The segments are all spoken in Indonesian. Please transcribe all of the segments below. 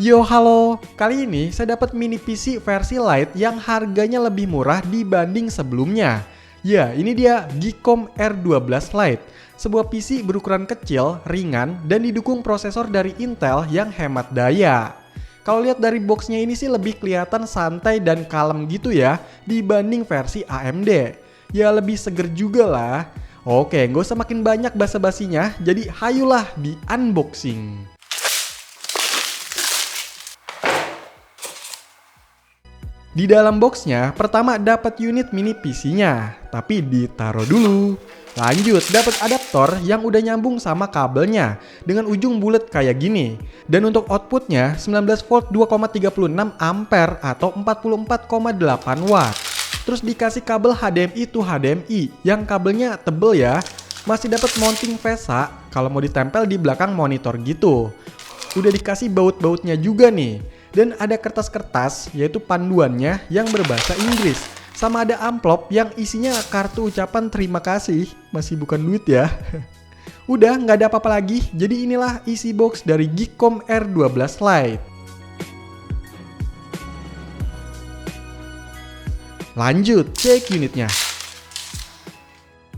Yo halo, kali ini saya dapat mini PC versi Lite yang harganya lebih murah dibanding sebelumnya. Ya, ini dia Geekom R12 Lite, sebuah PC berukuran kecil, ringan, dan didukung prosesor dari Intel yang hemat daya. Kalau lihat dari boxnya ini sih lebih kelihatan santai dan kalem gitu ya dibanding versi AMD. Ya lebih seger juga lah. Oke, nggak usah makin banyak basa-basinya, jadi hayulah di unboxing. Di dalam boxnya, pertama dapat unit mini PC-nya, tapi ditaruh dulu. Lanjut, dapat adaptor yang udah nyambung sama kabelnya dengan ujung bulat kayak gini. Dan untuk outputnya 19 volt 2,36 ampere atau 44,8 watt. Terus dikasih kabel HDMI to HDMI yang kabelnya tebel ya. Masih dapat mounting VESA kalau mau ditempel di belakang monitor gitu. Udah dikasih baut-bautnya juga nih. Dan ada kertas-kertas yaitu panduannya yang berbahasa Inggris. Sama ada amplop yang isinya kartu ucapan terima kasih. Masih bukan duit ya. Udah nggak ada apa-apa lagi. Jadi inilah isi box dari Geekom R12 Lite. Lanjut cek unitnya.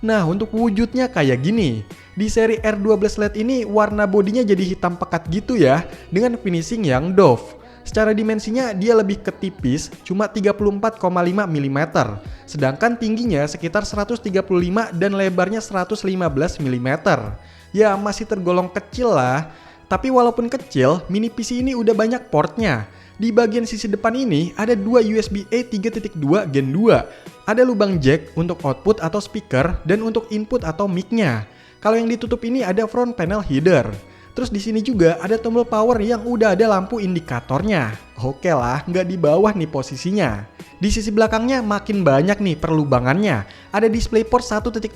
Nah untuk wujudnya kayak gini. Di seri R12 Lite ini warna bodinya jadi hitam pekat gitu ya. Dengan finishing yang doff. Secara dimensinya dia lebih ketipis, cuma 34,5 mm. Sedangkan tingginya sekitar 135 dan lebarnya 115 mm. Ya masih tergolong kecil lah. Tapi walaupun kecil, mini PC ini udah banyak portnya. Di bagian sisi depan ini ada dua USB-A 3.2 Gen 2. Ada lubang jack untuk output atau speaker dan untuk input atau mic-nya. Kalau yang ditutup ini ada front panel header. Terus di sini juga ada tombol power yang udah ada lampu indikatornya. Oke lah, nggak di bawah nih posisinya. Di sisi belakangnya makin banyak nih perlubangannya. Ada DisplayPort 1.4,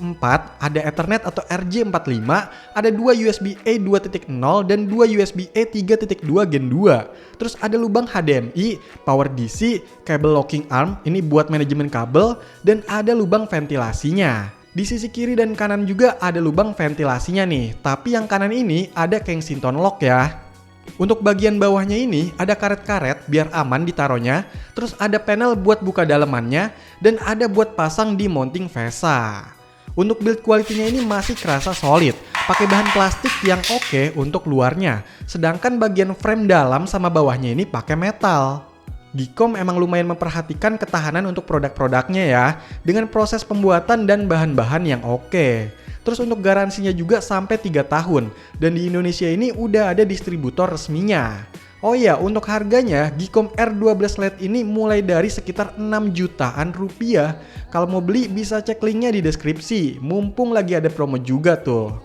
ada Ethernet atau RJ45, ada dua USB-A 2.0 dan dua USB-A 3.2 Gen 2. Terus ada lubang HDMI, power DC, kabel locking arm, ini buat manajemen kabel, dan ada lubang ventilasinya. Di sisi kiri dan kanan juga ada lubang ventilasinya nih, tapi yang kanan ini ada Kensington lock ya. Untuk bagian bawahnya ini ada karet-karet biar aman ditaruhnya, terus ada panel buat buka dalemannya, dan ada buat pasang di mounting VESA. Untuk build quality-nya ini masih kerasa solid, pakai bahan plastik yang oke untuk luarnya, sedangkan bagian frame dalam sama bawahnya ini pakai metal. Geekom emang lumayan memperhatikan ketahanan untuk produk-produknya ya, dengan proses pembuatan dan bahan-bahan yang oke. Terus untuk garansinya juga sampai 3 tahun, dan di Indonesia ini udah ada distributor resminya. Oh iya, untuk harganya Geekom R12 Lite ini mulai dari sekitar 6 jutaan rupiah. Kalau mau beli bisa cek linknya di deskripsi, mumpung lagi ada promo juga tuh.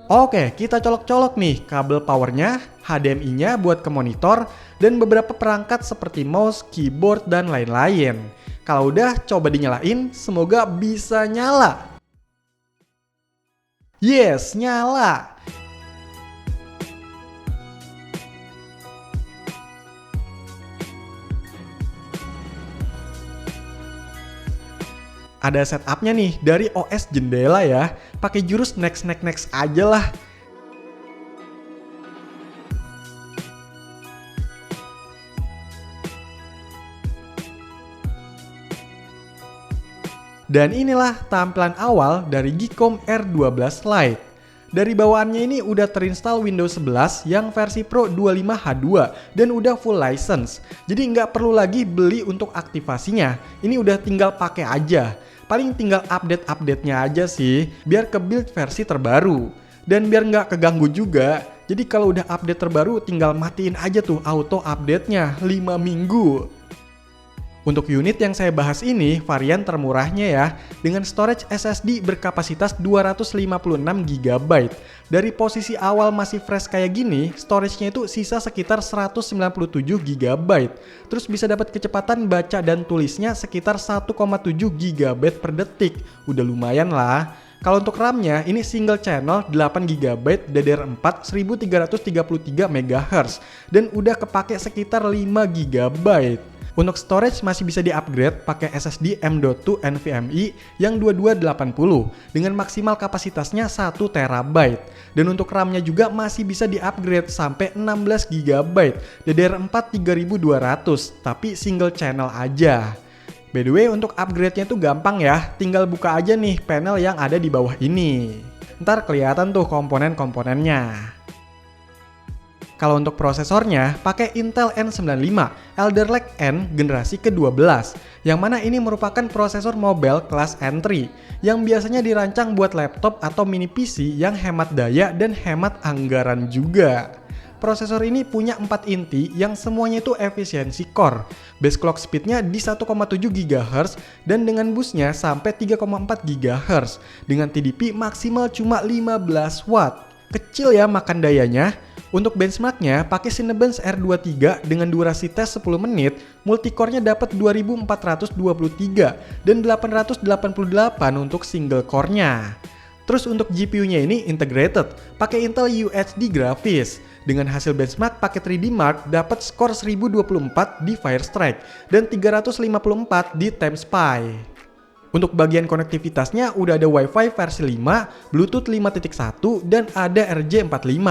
Oke, kita colok-colok nih kabel powernya, HDMI-nya buat ke monitor, dan beberapa perangkat seperti mouse, keyboard, dan lain-lain. Kalau udah, coba dinyalain, semoga bisa nyala. Yes, nyala! Ada setupnya nih dari OS jendela ya, pakai jurus next aja lah. Dan inilah tampilan awal dari Geekom R12 Lite. Dari bawaannya ini udah terinstall Windows 11 yang versi Pro 25H2 dan udah full license. Jadi nggak perlu lagi beli untuk aktivasinya, ini udah tinggal pakai aja. Paling tinggal update-nya aja sih, biar ke build versi terbaru. Dan biar nggak keganggu juga, jadi kalau udah update terbaru tinggal matiin aja tuh auto update-nya 5 minggu. Untuk unit yang saya bahas ini varian termurahnya ya, dengan storage SSD berkapasitas 256 GB. Dari posisi awal masih fresh kayak gini, storage-nya itu sisa sekitar 197 GB. Terus bisa dapat kecepatan baca dan tulisnya sekitar 1,7 GB per detik. Udah lumayan lah. Kalau untuk RAM-nya ini single channel 8 GB DDR4 1333 MHz dan udah kepake sekitar 5 GB. Untuk storage masih bisa di-upgrade pakai SSD M.2 NVMe yang 2280 dengan maksimal kapasitasnya 1 TB. Dan untuk RAM-nya juga masih bisa di-upgrade sampai 16 GB DDR4 3200 tapi single channel aja. By the way, untuk upgrade-nya tuh gampang ya, tinggal buka aja nih panel yang ada di bawah ini. Ntar kelihatan tuh komponen-komponennya. Kalau untuk prosesornya, pakai Intel N95 Alder Lake N generasi ke-12, yang mana ini merupakan prosesor mobile kelas N3, yang biasanya dirancang buat laptop atau mini PC yang hemat daya dan hemat anggaran juga. Prosesor ini punya 4 inti yang semuanya itu efisiensi core. Base clock speednya di 1,7 GHz dan dengan boostnya sampai 3,4 GHz. Dengan TDP maksimal cuma 15 Watt. Kecil ya makan dayanya. Untuk benchmarknya pakai Cinebench R23 dengan durasi tes 10 menit, multicore-nya dapat 2423 dan 888 untuk single core-nya. Terus untuk GPU-nya ini integrated, pakai Intel UHD grafis. Dengan hasil benchmark pakai 3D Mark dapat skor 1024 di Firestrike dan 354 di TimeSpy. Untuk bagian konektivitasnya udah ada Wi-Fi versi 5, Bluetooth 5.1 dan ada RJ45.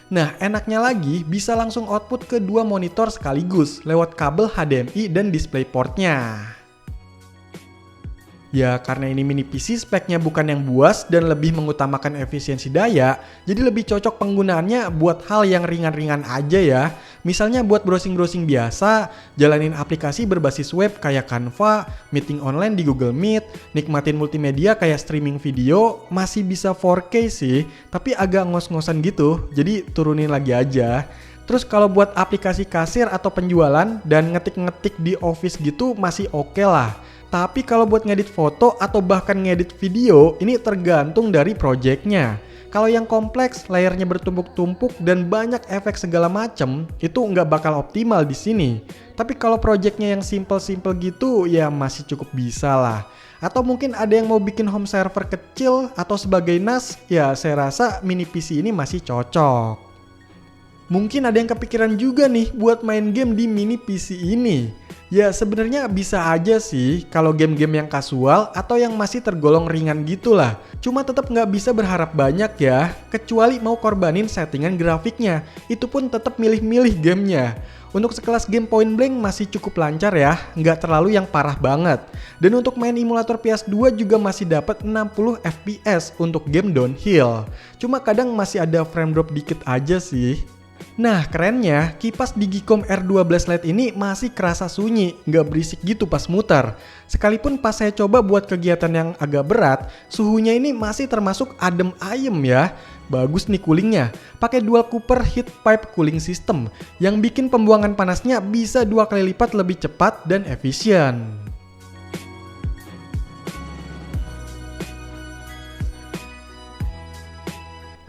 Nah, enaknya lagi bisa langsung output ke 2 monitor sekaligus lewat kabel HDMI dan DisplayPort-nya. Ya, karena ini mini PC speknya bukan yang buas dan lebih mengutamakan efisiensi daya, jadi lebih cocok penggunaannya buat hal yang ringan-ringan aja ya. Misalnya buat browsing-browsing biasa, jalanin aplikasi berbasis web kayak Canva, meeting online di Google Meet, nikmatin multimedia kayak streaming video, masih bisa 4K sih, tapi agak ngos-ngosan gitu, jadi turunin lagi aja. Terus kalau buat aplikasi kasir atau penjualan dan ngetik-ngetik di office gitu masih oke lah. Tapi kalau buat ngedit foto atau bahkan ngedit video, ini tergantung dari projectnya. Kalau yang kompleks, layernya bertumpuk-tumpuk dan banyak efek segala macem, itu nggak bakal optimal di sini. Tapi kalau projectnya yang simple-simple gitu, ya masih cukup bisa lah. Atau mungkin ada yang mau bikin home server kecil atau sebagai NAS, ya saya rasa mini PC ini masih cocok. Mungkin ada yang kepikiran juga nih buat main game di mini PC ini. Ya sebenarnya bisa aja sih kalau game-game yang kasual atau yang masih tergolong ringan gitulah. Cuma tetap nggak bisa berharap banyak ya, kecuali mau korbanin settingan grafiknya. Itu pun tetap milih-milih gamenya. Untuk sekelas game Point Blank masih cukup lancar ya, nggak terlalu yang parah banget. Dan untuk main emulator PS2 juga masih dapat 60 FPS untuk game downhill. Cuma kadang masih ada frame drop dikit aja sih. Nah kerennya, kipas Digicom R12 Lite ini masih kerasa sunyi, nggak berisik gitu pas muter. Sekalipun pas saya coba buat kegiatan yang agak berat, suhunya ini masih termasuk adem ayem ya. Bagus nih coolingnya, pakai dual Cooper heat pipe cooling system yang bikin pembuangan panasnya bisa 2 kali lipat lebih cepat dan efisien.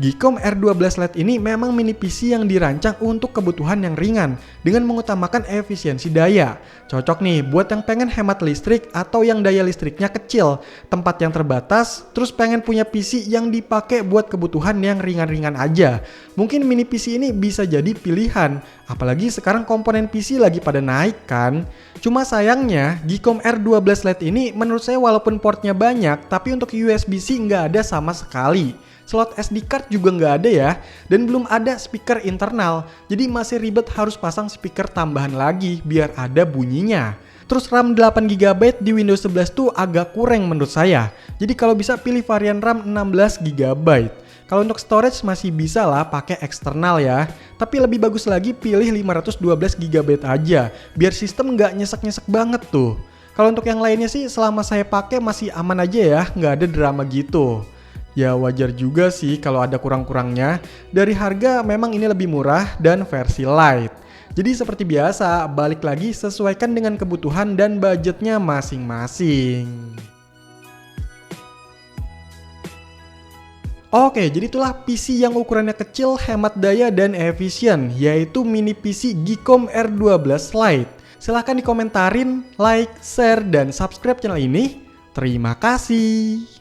Gcom R12 Lite ini memang mini PC yang dirancang untuk kebutuhan yang ringan dengan mengutamakan efisiensi daya. Cocok nih buat yang pengen hemat listrik atau yang daya listriknya kecil, tempat yang terbatas, terus pengen punya PC yang dipakai buat kebutuhan yang ringan-ringan aja. Mungkin mini PC ini bisa jadi pilihan, apalagi sekarang komponen PC lagi pada naik kan. Cuma sayangnya Gcom R12 Lite ini menurut saya walaupun portnya banyak, tapi untuk USB-C nggak ada sama sekali. Slot SD card juga nggak ada ya, dan belum ada speaker internal, jadi masih ribet harus pasang speaker tambahan lagi biar ada bunyinya. Terus RAM 8GB di Windows 11 tuh agak kurang menurut saya, jadi kalau bisa pilih varian RAM 16GB. Kalau untuk storage masih bisa lah pakai eksternal ya, tapi lebih bagus lagi pilih 512GB aja, biar sistem nggak nyesek-nyesek banget tuh. Kalau untuk yang lainnya sih selama saya pakai masih aman aja ya, nggak ada drama gitu. Ya wajar juga sih kalau ada kurang-kurangnya. Dari harga memang ini lebih murah dan versi light. Jadi seperti biasa, balik lagi sesuaikan dengan kebutuhan dan budgetnya masing-masing. Oke, jadi itulah PC yang ukurannya kecil, hemat daya dan efisien, yaitu mini PC Gcom R12 Lite. Silahkan dikomentarin, like, share, dan subscribe channel ini. Terima kasih.